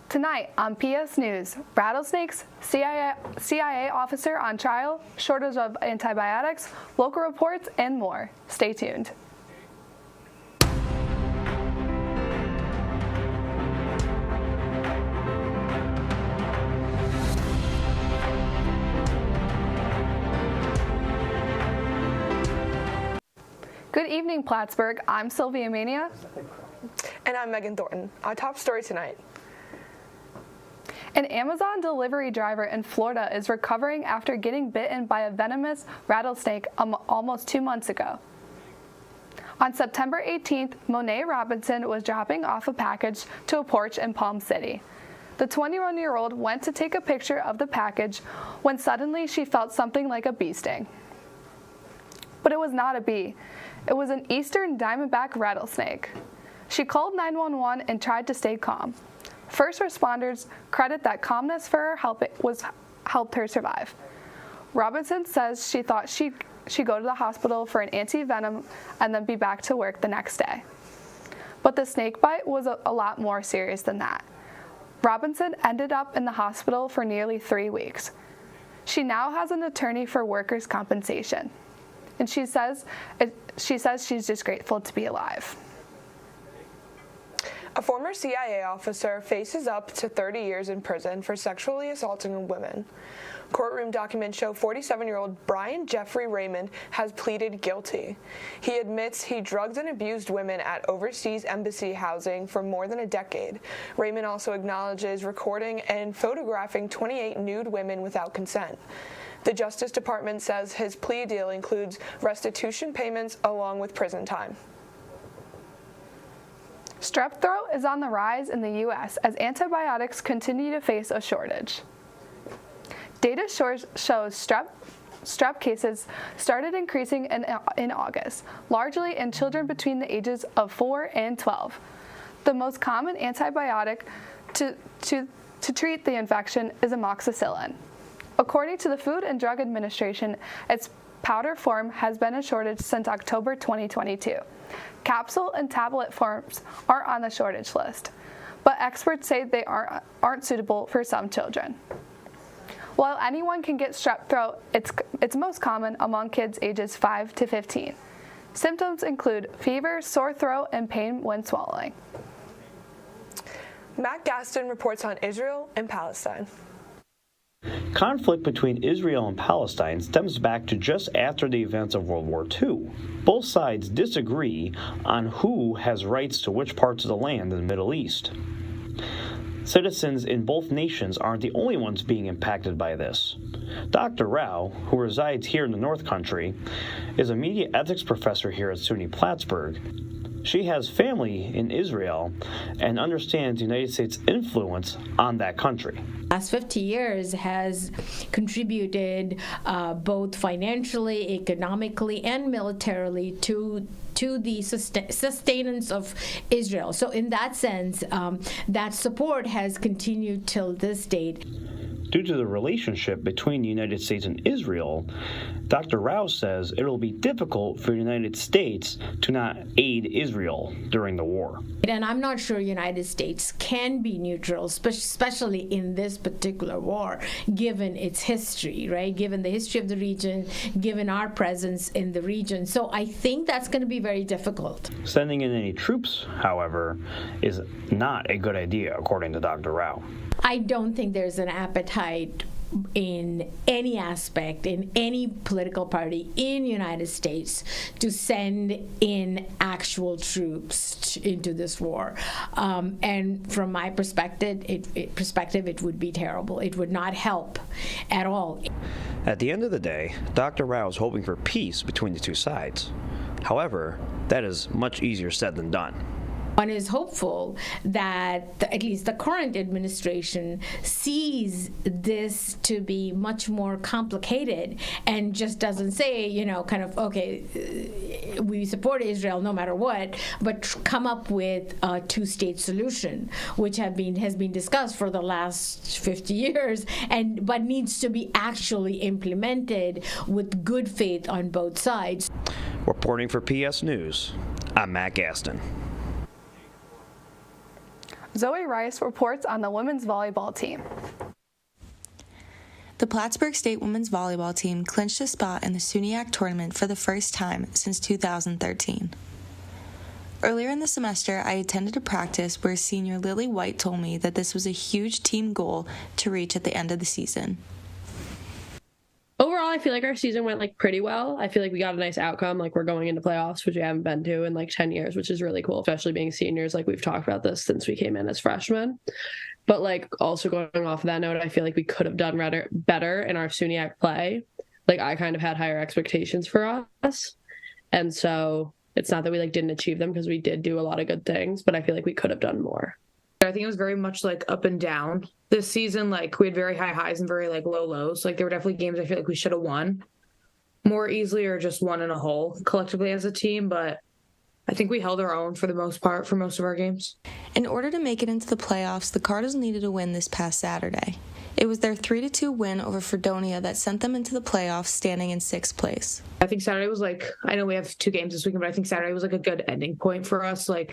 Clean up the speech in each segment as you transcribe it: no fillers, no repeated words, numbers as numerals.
Tonight on PS News, rattlesnakes, CIA officer on trial, shortage of antibiotics, local reports, and more. Stay tuned. Good evening, Plattsburgh. I'm Sylvia Mania. And I'm Megan Thornton. Our top story tonight. An Amazon delivery driver in Florida is recovering after getting bitten by a venomous rattlesnake almost 2 months ago. On September 18th, Monet Robinson was dropping off a package to a porch in Palm City. The 21-year-old went to take a picture of the package when suddenly she felt something like a bee sting. But it was not a bee. It was an eastern diamondback rattlesnake. She called 911 and tried to stay calm. First responders credit that calmness for her helped her survive. Robinson says she thought she'd go to the hospital for an anti-venom and then be back to work the next day. But the snake bite was a lot more serious than that. Robinson ended up in the hospital for nearly 3 weeks. She now has an attorney for workers' compensation, and she says she's just grateful to be alive. A former CIA officer faces up to 30 years in prison for sexually assaulting women. Courtroom documents show 47-year-old Brian Jeffrey Raymond has pleaded guilty. He admits he drugged and abused women at overseas embassy housing for more than a decade. Raymond also acknowledges recording and photographing 28 nude women without consent. The Justice Department says his plea deal includes restitution payments along with prison time. Strep throat is on the rise in the U.S. as antibiotics continue to face a shortage. Data shows strep cases started increasing in August, largely in children between the ages of 4 and 12. The most common antibiotic to treat the infection is amoxicillin. According to the Food and Drug Administration, its powder form has been in shortage since October 2022. Capsule and tablet forms are on the shortage list, but experts say they aren't suitable for some children. While anyone can get strep throat, it's most common among kids ages 5 to 15. Symptoms include fever, sore throat, and pain when swallowing. Matt Gaston reports on Israel and Palestine. Conflict between Israel and Palestine stems back to just after the events of World War II. Both sides disagree on who has rights to which parts of the land in the Middle East. Citizens in both nations aren't the only ones being impacted by this. Dr. Rao, who resides here in the North Country, is a media ethics professor here at SUNY Plattsburgh. She has family in Israel and understands the United States' influence on that country. Last 50 years has contributed both financially, economically, and militarily to the sustenance of Israel. So in that sense, that support has continued till this date. Due to the relationship between the United States and Israel, Dr. Rao says it will be difficult for the United States to not aid Israel during the war. And I'm not sure the United States can be neutral, especially in this particular war, given its history, right? Given the history of the region, given our presence in the region. So I think that's going to be very difficult. Sending in any troops, however, is not a good idea, according to Dr. Rao. I don't think there's an appetite in any aspect, in any political party in the United States to send in actual troops into this war. And from my perspective, it would be terrible. It would not help at all. At the end of the day, Dr. Rao is hoping for peace between the two sides. However, that is much easier said than done. One is hopeful that at least the current administration sees this to be much more complicated and just doesn't say, okay, we support Israel no matter what, but come up with a two-state solution, which has been discussed for the last 50 years, but needs to be actually implemented with good faith on both sides. Reporting for PS News, I'm Matt Gaston. Zoe Rice reports on the women's volleyball team. The Plattsburgh State women's volleyball team clinched a spot in the SUNY tournament for the first time since 2013. Earlier in the semester, I attended a practice where senior Lily White told me that this was a huge team goal to reach at the end of the season. Overall, I feel like our season went pretty well. I feel like we got a nice outcome. We're going into playoffs, which we haven't been to in 10 years, which is really cool, especially being seniors. We've talked about this since we came in as freshmen. But also going off of that note, I feel like we could have done better in our SUNY play. I kind of had higher expectations for us. And so it's not that we didn't achieve them, because we did do a lot of good things, but I feel like we could have done more. I think it was very much up and down this season. We had very high highs and very low lows. There were definitely games I feel like we should have won more easily, or just won in a whole collectively as a team. But I think we held our own for the most part for most of our games. In order to make it into the playoffs, the Cardinals needed a win this past Saturday. It was their 3-2 win over Fredonia that sent them into the playoffs, standing in 6th place. I think Saturday was I know we have 2 games this weekend, but I think Saturday was a good ending point for us. I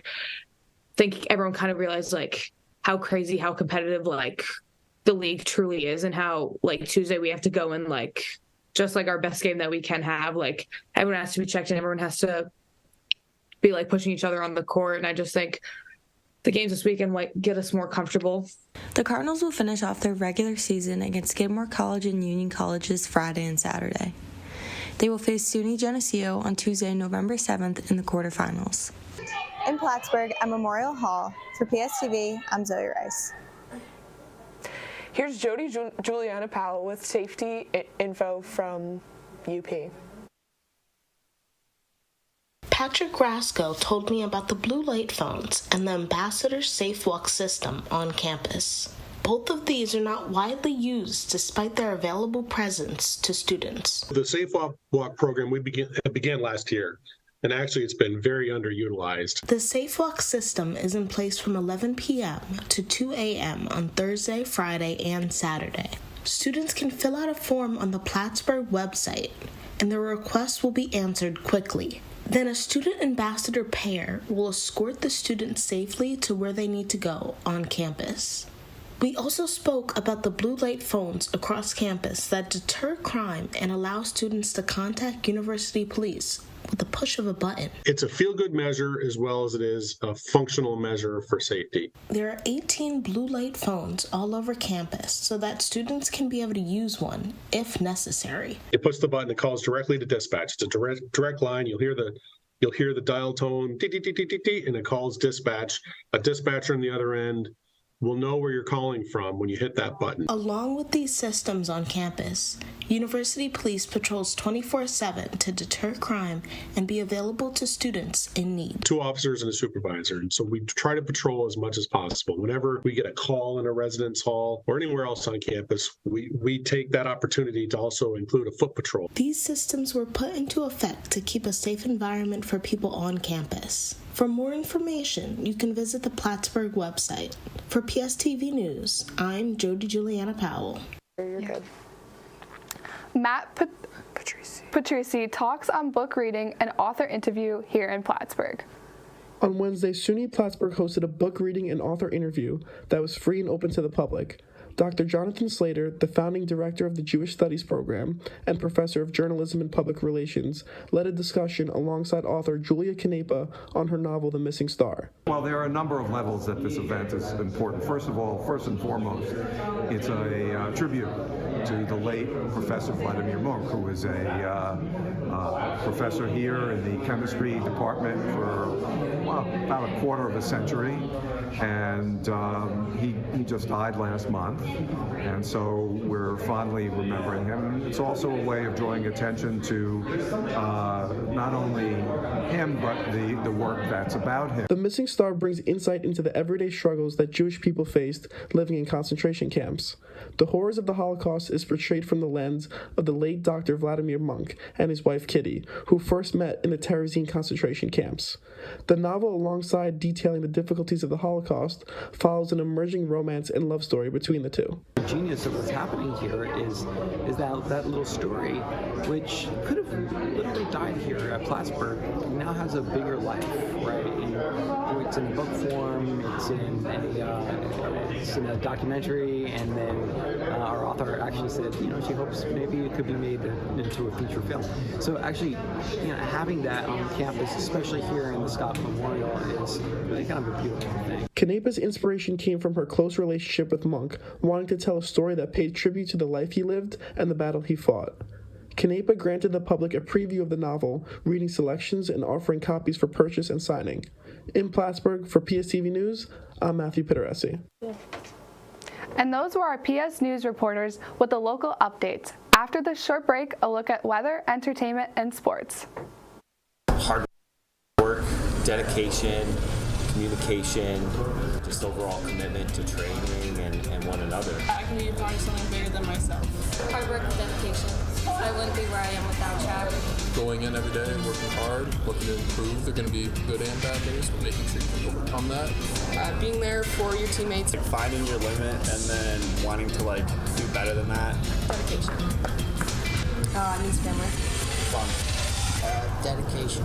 think everyone kind of realized how crazy, how competitive the league truly is, and how Tuesday we have to go in just our best game that we can have. Everyone has to be checked in, everyone has to be pushing each other on the court, and I just think the games this weekend might get us more comfortable. The Cardinals will finish off their regular season against Skidmore College and Union College this Friday and Saturday. They will face SUNY Geneseo on Tuesday, November 7th in the quarterfinals. In Plattsburgh at Memorial Hall, for PSTV, I'm Zoe Rice. Here's Jody Juliana Powell with safety info from UP. Patrick Rasco told me about the blue light phones and the Ambassador Safe Walk system on campus. Both of these are not widely used despite their available presence to students. The Safe Walk program began last year, and actually it's been very underutilized. The Safe Walk system is in place from 11 p.m. to 2 a.m. on Thursday, Friday, and Saturday. Students can fill out a form on the Plattsburgh website, and their requests will be answered quickly. Then a student ambassador pair will escort the students safely to where they need to go on campus. We also spoke about the blue light phones across campus that deter crime and allow students to contact university police with the push of a button. It's a feel-good measure as well as it is a functional measure for safety. There are 18 blue light phones all over campus so that students can be able to use one if necessary. It puts the button, it calls directly to dispatch. It's a direct line. You'll hear the dial tone, and it calls dispatch. A dispatcher on the other end will know where you're calling from when you hit that button. Along with these systems on campus, University Police patrols 24/7 to deter crime and be available to students in need. 2 officers and a supervisor, and so we try to patrol as much as possible. Whenever we get a call in a residence hall or anywhere else on campus, we take that opportunity to also include a foot patrol. These systems were put into effect to keep a safe environment for people on campus. For more information, you can visit the Plattsburgh website. For PSTV News, I'm Jody Juliana Powell. You're good. Matt Patrici talks on book reading and author interview here in Plattsburgh. On Wednesday, SUNY Plattsburgh hosted a book reading and author interview that was free and open to the public. Dr. Jonathan Slater, the founding director of the Jewish Studies program and professor of journalism and public relations, led a discussion alongside author Julia Canepa on her novel The Missing Star. Well, there are a number of levels that this event is important. First and foremost, it's a tribute to the late Professor Vladimir Monk, who was a professor here in the chemistry department for about a quarter of a century, and he just died last month, and so we're fondly remembering him. It's also a way of drawing attention to not only him, but the work that's about him. The Missing Star brings insight into the everyday struggles that Jewish people faced living in concentration camps. The horrors of the Holocaust is portrayed from the lens of the late Dr. Vladimir Monk and his wife Kitty, who first met in the Terezin concentration camps. The novel, alongside detailing the difficulties of the Holocaust, follows an emerging romance and love story between the two. The genius of what's happening here is that little story, which could have literally died here at Plattsburgh, now has a bigger life, right? It's in a book form, it's in a documentary, and then our author actually said, she hopes maybe it could be made into a feature film. So actually, having that on campus, especially here in the Scott Memorial, is really kind of a beautiful thing. Canepa's inspiration came from her close relationship with Monk, wanting to tell a story that paid tribute to the life he lived and the battle he fought. Canepa granted the public a preview of the novel, reading selections and offering copies for purchase and signing. In Plattsburgh, for PSTV News, I'm Matthew Pitteresi. And those were our PS News reporters with the local updates. After this short break, a look at weather, entertainment, and sports. Hard work, dedication, communication, just overall commitment to training and one another. I can be a part of something bigger than myself. Hard work and dedication. I wouldn't be where I am without track. Going in every day, working hard, looking to improve. There are going to be good and bad days, but making sure you can overcome that. Being there for your teammates. Finding your limit and then wanting to do better than that. Dedication. Needs family. Fun. Dedication.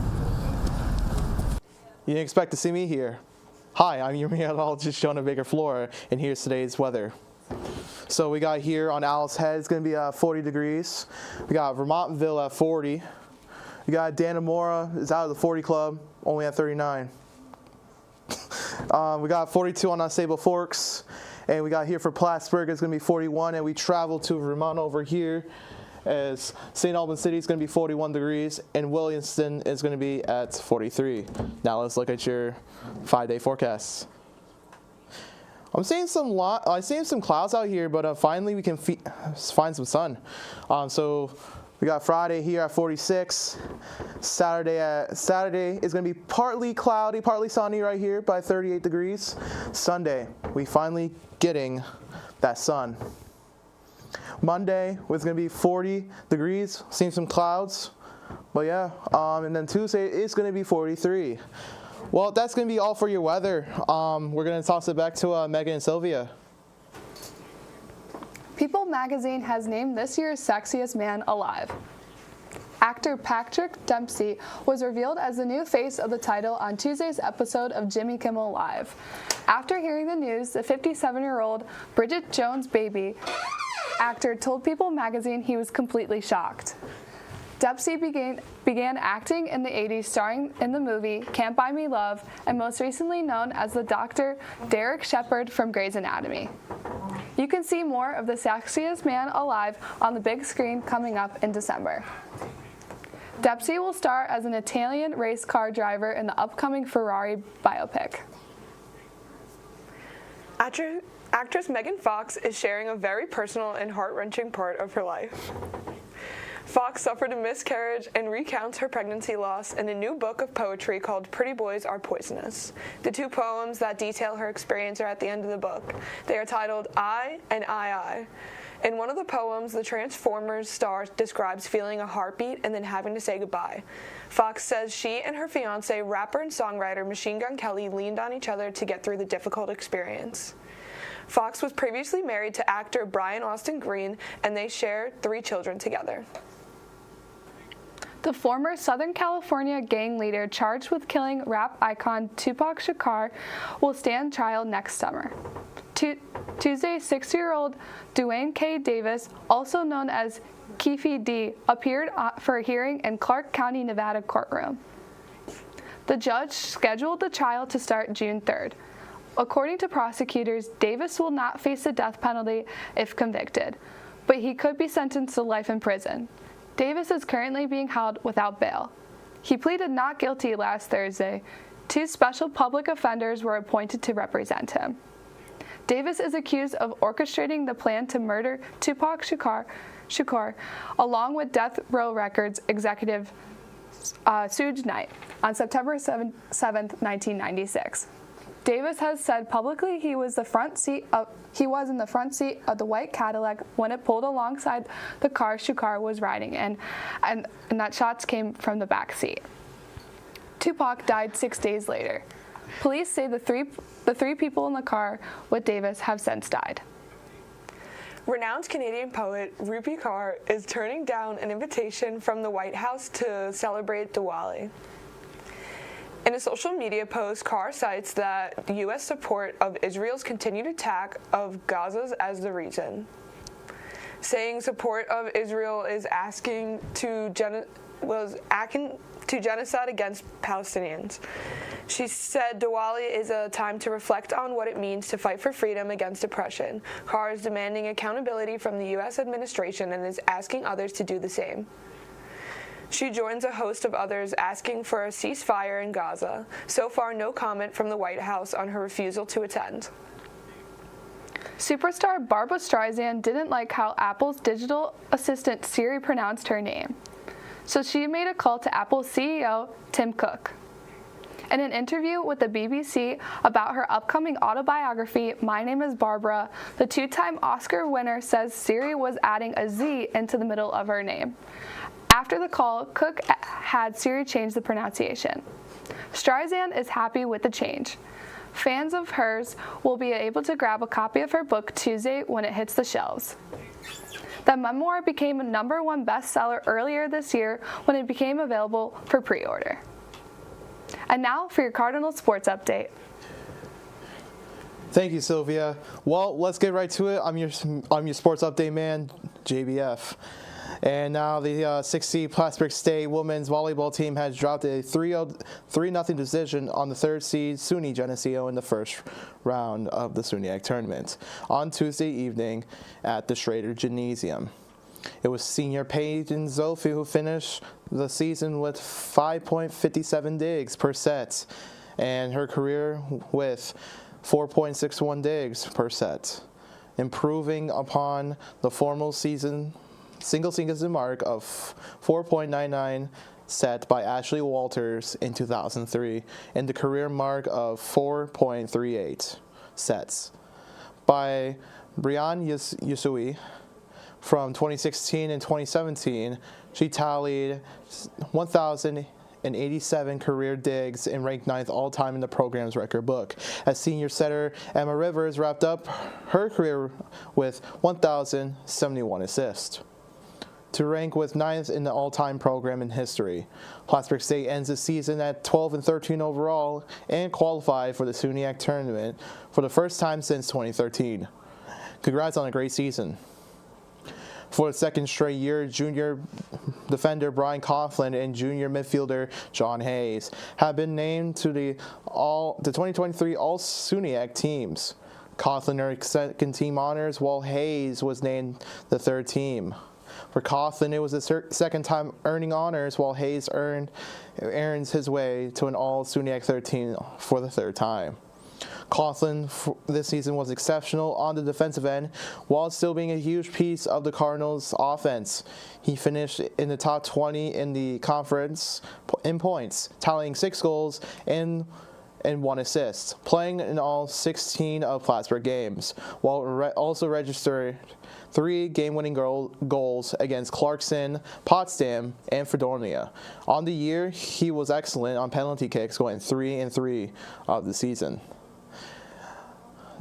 You didn't expect to see me here. Hi, I'm your meteorologist, Jonah Baker-Flora, and here's today's weather. So we got here on Owl's Head, it's going to be 40 degrees. We got Vermontville at 40. We got Dannemora is out of the 40 club, only at 39. We got 42 on Unstable Forks. And we got here for Plattsburgh, it's going to be 41. And we travel to Vermont over here as St. Albans City is going to be 41 degrees. And Williamston is going to be at 43. Now let's look at your 5-day forecasts. I'm seeing some clouds out here, but finally we can find some sun. So we got Friday here at 46. Saturday is going to be partly cloudy, partly sunny right here by 38 degrees. Sunday, we finally getting that sun. Monday was going to be 40 degrees, seeing some clouds, but yeah. And then Tuesday it's going to be 43. Well, that's going to be all for your weather. We're going to toss it back to Megan and Sylvia. People magazine has named this year's sexiest man alive. Actor Patrick Dempsey was revealed as the new face of the title on Tuesday's episode of Jimmy Kimmel Live. After hearing the news, the 57-year-old Bridget Jones' baby actor told People magazine he was completely shocked. Dempsey began acting in the 80s, starring in the movie Can't Buy Me Love, and most recently known as the Dr. Derek Shepherd from Grey's Anatomy. You can see more of the sexiest man alive on the big screen coming up in December. Dempsey will star as an Italian race car driver in the upcoming Ferrari biopic. Actress Megan Fox is sharing a very personal and heart-wrenching part of her life. Fox suffered a miscarriage and recounts her pregnancy loss in a new book of poetry called Pretty Boys Are Poisonous. The two poems that detail her experience are at the end of the book. They are titled I and I. In one of the poems, the Transformers star describes feeling a heartbeat and then having to say goodbye. Fox says she and her fiancé, rapper and songwriter Machine Gun Kelly, leaned on each other to get through the difficult experience. Fox was previously married to actor Brian Austin Green, and they share 3 children together. The former Southern California gang leader charged with killing rap icon Tupac Shakur will stand trial next summer. Tuesday, 60-year-old Dwayne K. Davis, also known as Keefe D, appeared for a hearing in Clark County, Nevada courtroom. The judge scheduled the trial to start June 3rd. According to prosecutors, Davis will not face the death penalty if convicted, but he could be sentenced to life in prison. Davis is currently being held without bail. He pleaded not guilty last Thursday. 2 special public offenders were appointed to represent him. Davis is accused of orchestrating the plan to murder Tupac Shakur along with Death Row Records executive Suge Knight on September 7, 1996. Davis has said publicly he was in the front seat of the white Cadillac when it pulled alongside the car Shakur was riding in, and that shots came from the back seat. Tupac died 6 days later. Police say the three people in the car with Davis have since died. Renowned Canadian poet Rupi Kaur is turning down an invitation from the White House to celebrate Diwali. In a social media post, Carr cites that U.S. support of Israel's continued attack of Gaza as the reason, saying support of Israel is acting to genocide against Palestinians. She said Diwali is a time to reflect on what it means to fight for freedom against oppression. Carr is demanding accountability from the U.S. administration and is asking others to do the same. She joins a host of others asking for a ceasefire in Gaza. So far, no comment from the White House on her refusal to attend. Superstar Barbra Streisand didn't like how Apple's digital assistant Siri pronounced her name, so she made a call to Apple's CEO, Tim Cook. In an interview with the BBC about her upcoming autobiography, My Name is Barbara, the two-time Oscar winner says Siri was adding a Z into the middle of her name. After the call, Cook had Siri change the pronunciation. Streisand is happy with the change. Fans of hers will be able to grab a copy of her book Tuesday when it hits the shelves. The memoir became a #1 bestseller earlier this year when it became available for pre-order. And now for your Cardinal sports update. Thank you, Sylvia. Well, let's get right to it. I'm your sports update man, JBF. And now the 6-seed Plattsburgh State women's volleyball team has dropped a 3-0 decision on the 3rd seed SUNY Geneseo in the first round of the SUNY tournament on Tuesday evening at the Schrader Gymnasium. It was senior Peyton Zofi who finished the season with 5.57 digs per set and her career with 4.61 digs per set, improving upon the formal single season mark of 4.99 set by Ashley Walters in 2003 and the career mark of 4.38 sets by Brianne Yusui from 2016 and 2017. She tallied 1,087 career digs and ranked 9th all-time in the program's record book, as senior setter Emma Rivers wrapped up her career with 1,071 assists to rank with 9th in the all-time program in history. Plattsburgh State ends the season at 12-13 overall and qualified for the SUNY tournament for the first time since 2013. Congrats on a great season. For the second straight year, junior defender Brian Coughlin and junior midfielder John Hayes have been named to the 2023 All-SUNY teams. Coughlin earned second team honors, while Hayes was named the third team. For Coughlin, it was the second time earning honors, while Hayes earns his way to an All-SUNY 13 for the third time. Coughlin this season was exceptional on the defensive end, while still being a huge piece of the Cardinals' offense. He finished in the top 20 in the conference in points, tallying 6 goals and 1 assist, playing in all 16 of Plattsburgh games, while also registered 3 game-winning goals against Clarkson, Potsdam, and Fredonia. On the year, he was excellent on penalty kicks, going 3-3 of the season.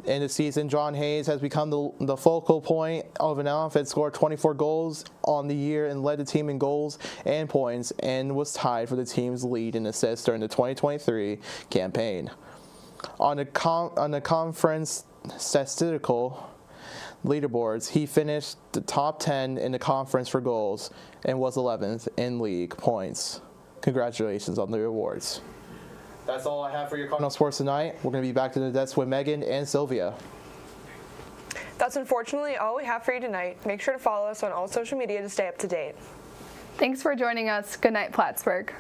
In the season, John Hayes has become the focal point of an offense, scored 24 goals on the year and led the team in goals and points, and was tied for the team's lead in assists during the 2023 campaign. On the conference statistical leaderboards, he finished the top 10 in the conference for goals and was 11th in league points. Congratulations on the awards. That's all I have for your Cardinal Sports tonight. We're going to be back to the desk with Megan and Sylvia. That's unfortunately all we have for you tonight. Make sure to follow us on all social media to stay up to date. Thanks for joining us. Good night, Plattsburgh.